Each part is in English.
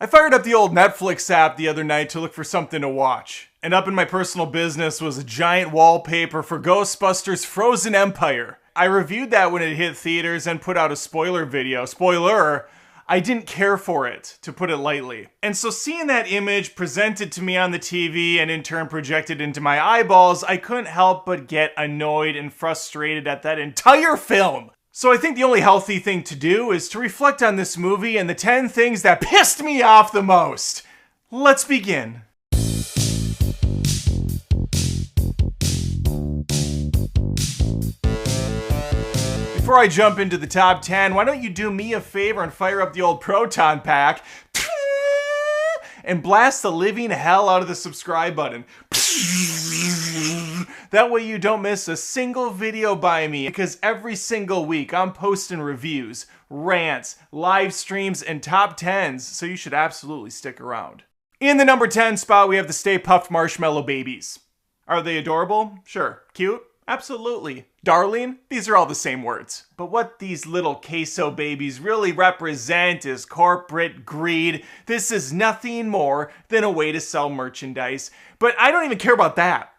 I fired up the old Netflix app the other night to look for something to watch. And up in my personal business was a giant wallpaper for Ghostbusters Frozen Empire. I reviewed that when it hit theaters and put out a spoiler video. Spoiler, I didn't care for it, to put it lightly. And so seeing that image presented to me on the TV and in turn projected into my eyeballs, I couldn't help but get annoyed and frustrated at that entire film. So I think the only healthy thing to do is to reflect on this movie and the 10 things that pissed me off the most. Let's begin. Before I jump into the top 10, why don't you do me a favor and fire up the old proton pack and blast the living hell out of the subscribe button. That way you don't miss a single video by me, because every single week I'm posting reviews, rants, live streams, and top 10s, so you should absolutely stick around. In the number 10 spot, we have the Staypuff Marshmallow babies. Are they adorable? Sure. Cute? Absolutely. Darling? These are all the same words. But what these little queso babies really represent is corporate greed. This is nothing more than a way to sell merchandise. But I don't even care about that.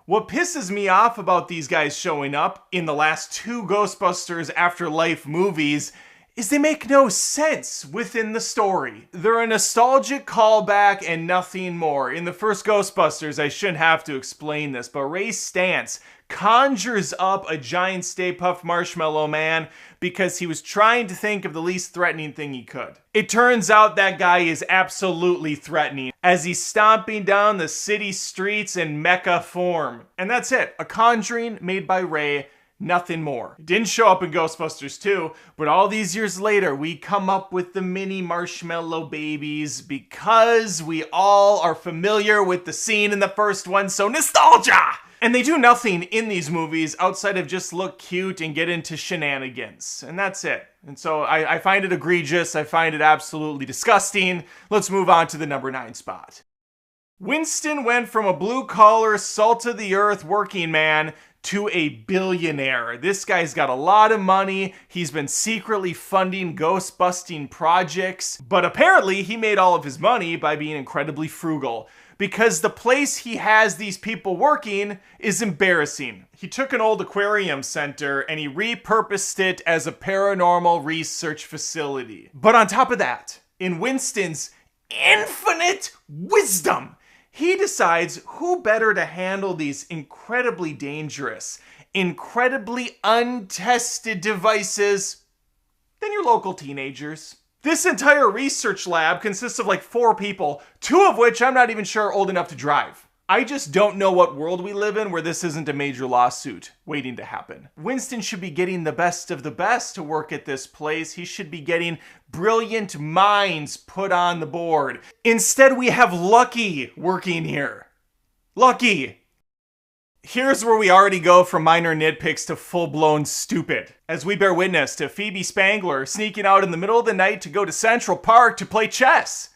What pisses me off about these guys showing up in the last 2 Ghostbusters Afterlife movies is they make no sense within the story. They're a nostalgic callback and nothing more. In the first Ghostbusters, I shouldn't have to explain this, but Ray Stantz conjures up a giant Stay Puft Marshmallow Man because he was trying to think of the least threatening thing he could. It turns out that guy is absolutely threatening as he's stomping down the city streets in mecha form. And that's it, a conjuring made by Ray. Nothing more. It didn't show up in Ghostbusters 2, but all these years later, we come up with the mini marshmallow babies because we all are familiar with the scene in the first one, so nostalgia! And they do nothing in these movies outside of just look cute and get into shenanigans. And that's it. And so I find it egregious. I find it absolutely disgusting. Let's move on to the number 9 spot. Winston went from a blue-collar, salt-of-the-earth working man to a billionaire. This guy's got a lot of money. He's been secretly funding ghost-busting projects, but apparently he made all of his money by being incredibly frugal, because the place he has these people working is embarrassing. He took an old aquarium center and he repurposed it as a paranormal research facility. But on top of that, in Winston's infinite wisdom, he decides who better to handle these incredibly dangerous, incredibly untested devices than your local teenagers. This entire research lab consists of like 4 people, 2 of which I'm not even sure are old enough to drive. I just don't know what world we live in where this isn't a major lawsuit waiting to happen. Winston should be getting the best of the best to work at this place. He should be getting brilliant minds put on the board. Instead, we have Lucky working here. Lucky! Here's where we already go from minor nitpicks to full-blown stupid, as we bear witness to Phoebe Spangler sneaking out in the middle of the night to go to Central Park to play chess.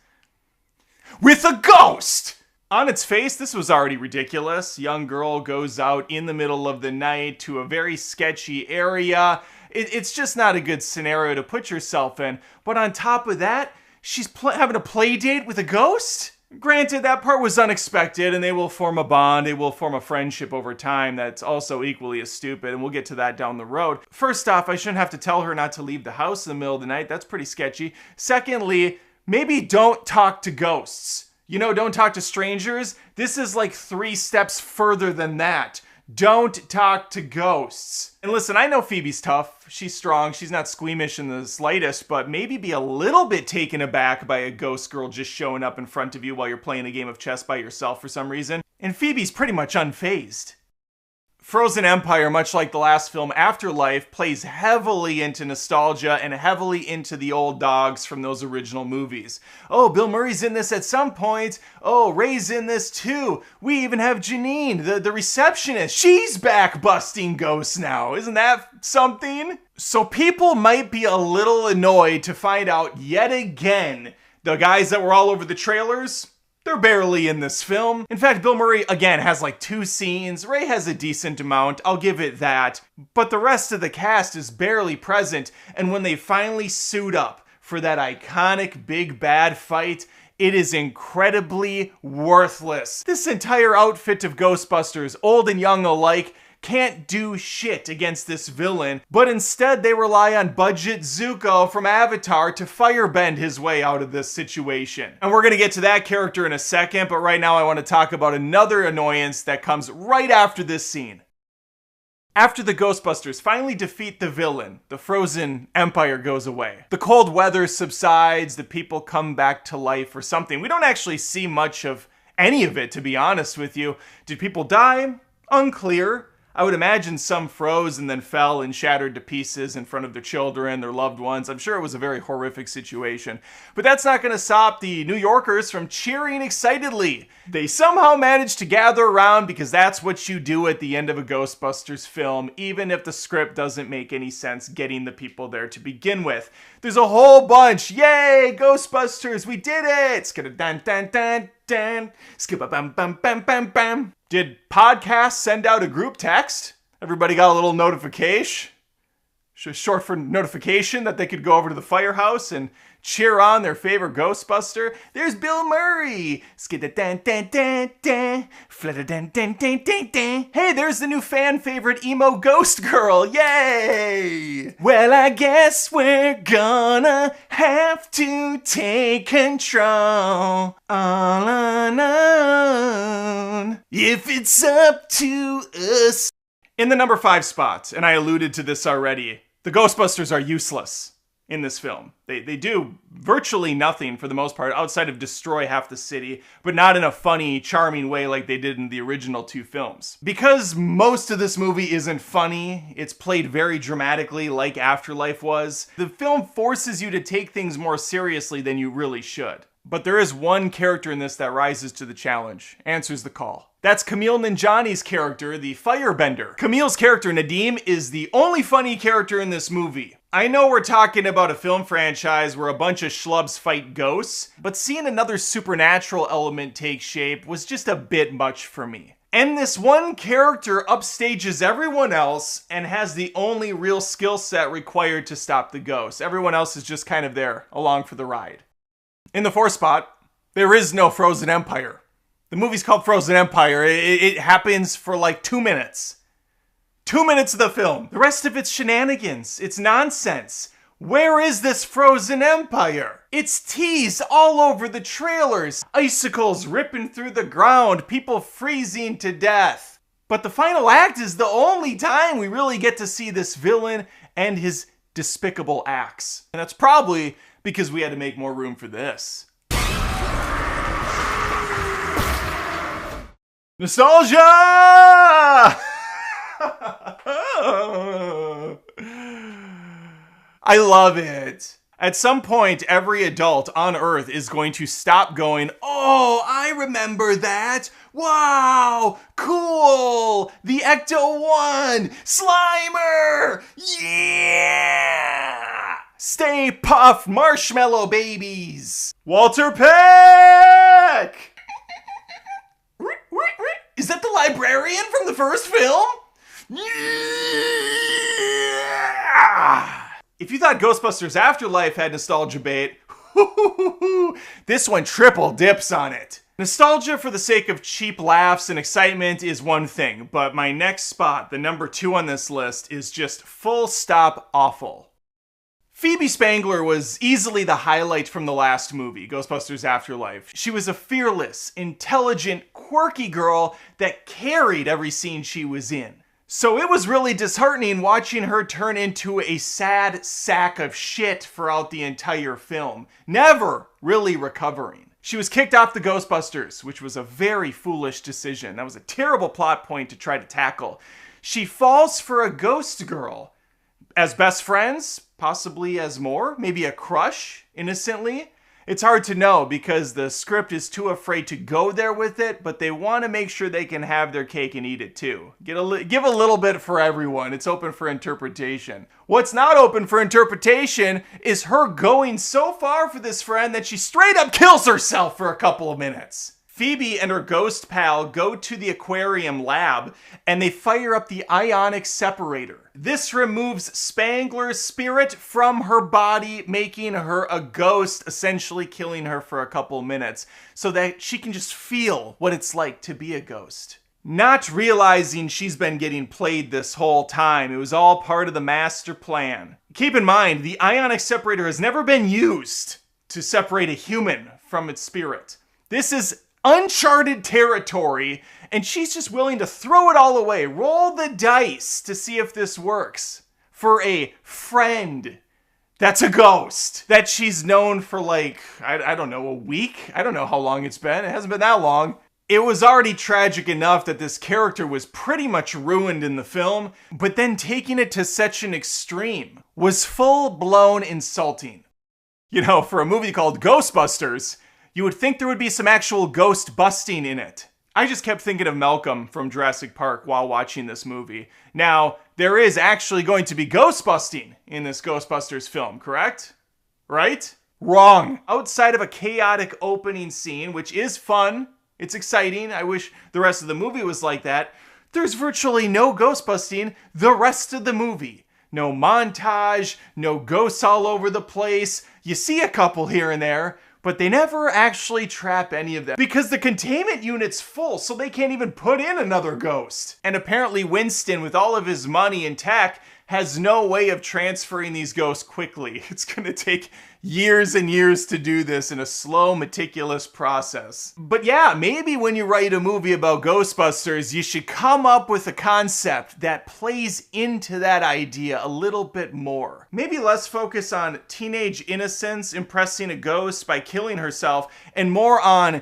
With a ghost! On its face, this was already ridiculous. Young girl goes out in the middle of the night to a very sketchy area. It's just not a good scenario to put yourself in. But on top of that, she's having a play date with a ghost? Granted, that part was unexpected, and they will form a bond, they will form a friendship over time that's also equally as stupid, and we'll get to that down the road. First off, I shouldn't have to tell her not to leave the house in the middle of the night. That's pretty sketchy. Secondly, maybe don't talk to ghosts. You know, don't talk to strangers. This is like 3 steps further than that. Don't talk to ghosts. And listen, I know Phoebe's tough. She's strong. She's not squeamish in the slightest, but maybe be a little bit taken aback by a ghost girl just showing up in front of you while you're playing a game of chess by yourself for some reason. And Phoebe's pretty much unfazed. Frozen Empire, much like the last film Afterlife, plays heavily into nostalgia and heavily into the old dogs from those original movies. Oh, Bill Murray's in this at some point. Oh, Ray's in this too. We even have Janine, the receptionist. She's back busting ghosts now. Isn't that something? So people might be a little annoyed to find out yet again the guys that were all over the trailers, they're barely in this film. In fact, Bill Murray, again, has like 2 scenes. Ray has a decent amount, I'll give it that. But the rest of the cast is barely present, and when they finally suit up for that iconic big bad fight, it is incredibly worthless. This entire outfit of Ghostbusters, old and young alike, can't do shit against this villain, but instead they rely on budget Zuko from Avatar to firebend his way out of this situation. And we're gonna get to that character in a second, but right now I want to talk about another annoyance that comes right after this scene. After the Ghostbusters finally defeat the villain, the frozen empire goes away. The cold weather subsides, the people come back to life or something. We don't actually see much of any of it, to be honest with you. Did people die? Unclear. I would imagine some froze and then fell and shattered to pieces in front of their children, their loved ones. I'm sure it was a very horrific situation. But that's not going to stop the New Yorkers from cheering excitedly. They somehow managed to gather around because that's what you do at the end of a Ghostbusters film, even if the script doesn't make any sense getting the people there to begin with. There's a whole bunch. Yay, Ghostbusters, we did it! Skida-dun-dun-dun-dun. Skibba-bam-bam-bam-bam-bam. Did podcasts send out a group text? Everybody got a little notification? Short for notification that they could go over to the firehouse and cheer on their favorite Ghostbuster. There's Bill Murray. Skida-dun-dun-dun-dun. Flida-dun-dun-dun-dun-dun. Hey, there's the new fan favorite emo ghost girl. Yay! Well, I guess we're gonna have to take control all on our own. If it's up to us. In the number 5 spot, and I alluded to this already, the Ghostbusters are useless in this film. They do virtually nothing for the most part outside of destroy half the city, but not in a funny, charming way like they did in the original 2 films. Because most of this movie isn't funny, it's played very dramatically like Afterlife was, the film forces you to take things more seriously than you really should. But there is one character in this that rises to the challenge, answers the call. That's Camille Nanjiani's character, the Firebender. Camille's character, Nadim, is the only funny character in this movie. I know we're talking about a film franchise where a bunch of schlubs fight ghosts, but seeing another supernatural element take shape was just a bit much for me. And this one character upstages everyone else and has the only real skill set required to stop the ghosts. Everyone else is just kind of there, along for the ride. In the 4th spot, there is no Frozen Empire. The movie's called Frozen Empire. It happens for like 2 minutes. 2 minutes of the film. The rest of it's shenanigans. It's nonsense. Where is this Frozen Empire? It's teased all over the trailers. Icicles ripping through the ground. People freezing to death. But the final act is the only time we really get to see this villain and his despicable acts. And that's probably because we had to make more room for this. Nostalgia! I love it. At some point, every adult on Earth is going to stop going, oh, I remember that. Wow, cool. The Ecto-1, Slimer, yeah. Staypuff, Marshmallow babies. Walter Peck. Is that the librarian from the first film? Yeah! If you thought Ghostbusters Afterlife had nostalgia bait, this one triple dips on it. Nostalgia for the sake of cheap laughs and excitement is one thing, but my next spot, the number 2 on this list, is just full stop awful. Phoebe Spangler was easily the highlight from the last movie, Ghostbusters Afterlife. She was a fearless, intelligent, quirky girl that carried every scene she was in. So it was really disheartening watching her turn into a sad sack of shit throughout the entire film, never really recovering. She was kicked off the Ghostbusters, which was a very foolish decision. That was a terrible plot point to try to tackle. She falls for a ghost girl. As best friends, possibly as more, maybe a crush, innocently. It's hard to know because the script is too afraid to go there with it, but they want to make sure they can have their cake and eat it too. Give a little bit for everyone. It's open for interpretation. What's not open for interpretation is her going so far for this friend that she straight up kills herself for a couple of minutes. Phoebe and her ghost pal go to the aquarium lab and they fire up the ionic separator. This removes Spangler's spirit from her body, making her a ghost, essentially killing her for a couple minutes so that she can just feel what it's like to be a ghost. Not realizing she's been getting played this whole time. It was all part of the master plan. Keep in mind, the ionic separator has never been used to separate a human from its spirit. This is uncharted territory, and she's just willing to throw it all away, roll the dice to see if this works for a friend that's a ghost that she's known for like, I don't know, a week? I don't know how long it's been. It hasn't been that long. It was already tragic enough that this character was pretty much ruined in the film, but then taking it to such an extreme was full-blown insulting. You know, for a movie called Ghostbusters, you would think there would be some actual ghost busting in it. I just kept thinking of Malcolm from Jurassic Park while watching this movie. Now, there is actually going to be ghost busting in this Ghostbusters film, correct? Right? Wrong. Outside of a chaotic opening scene, which is fun, it's exciting, I wish the rest of the movie was like that, there's virtually no ghost busting the rest of the movie. No montage, no ghosts all over the place. You see a couple here and there, but they never actually trap any of them because the containment unit's full, so they can't even put in another ghost. And apparently Winston, with all of his money and tech, has no way of transferring these ghosts quickly. It's gonna take years and years to do this in a slow, meticulous process. But yeah, maybe when you write a movie about Ghostbusters, you should come up with a concept that plays into that idea a little bit more. Maybe less focus on teenage innocence impressing a ghost by killing herself, and more on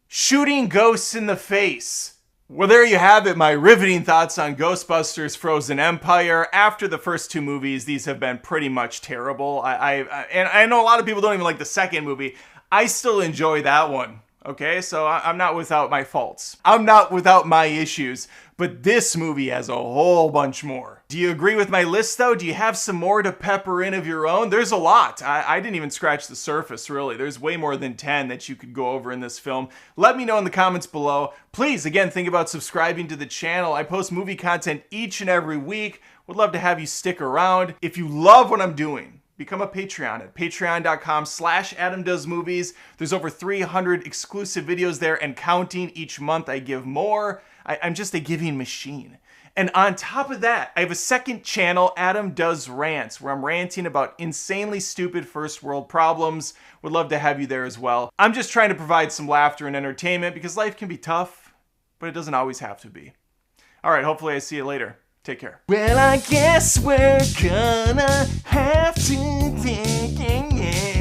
shooting ghosts in the face. Well, there you have it, my riveting thoughts on Ghostbusters Frozen Empire. After the first two movies, these have been pretty much terrible. And I know a lot of people don't even like the second movie. I still enjoy that one, okay? So I'm not without my faults. I'm not without my issues, but this movie has a whole bunch more. Do you agree with my list, though? Do you have some more to pepper in of your own? There's a lot. I didn't even scratch the surface, really. There's way more than 10 that you could go over in this film. Let me know in the comments below. Please, again, think about subscribing to the channel. I post movie content each and every week. Would love to have you stick around. If you love what I'm doing, become a Patreon at patreon.com/AdamDoesMovies. There's over 300 exclusive videos there and counting. Each month I give more. I'm just a giving machine. And on top of that, I have a second channel, Adam Does Rants, where I'm ranting about insanely stupid first world problems. Would love to have you there as well. I'm just trying to provide some laughter and entertainment because life can be tough, but it doesn't always have to be. All right, hopefully I see you later. Take care. Well, I guess we're gonna have to think.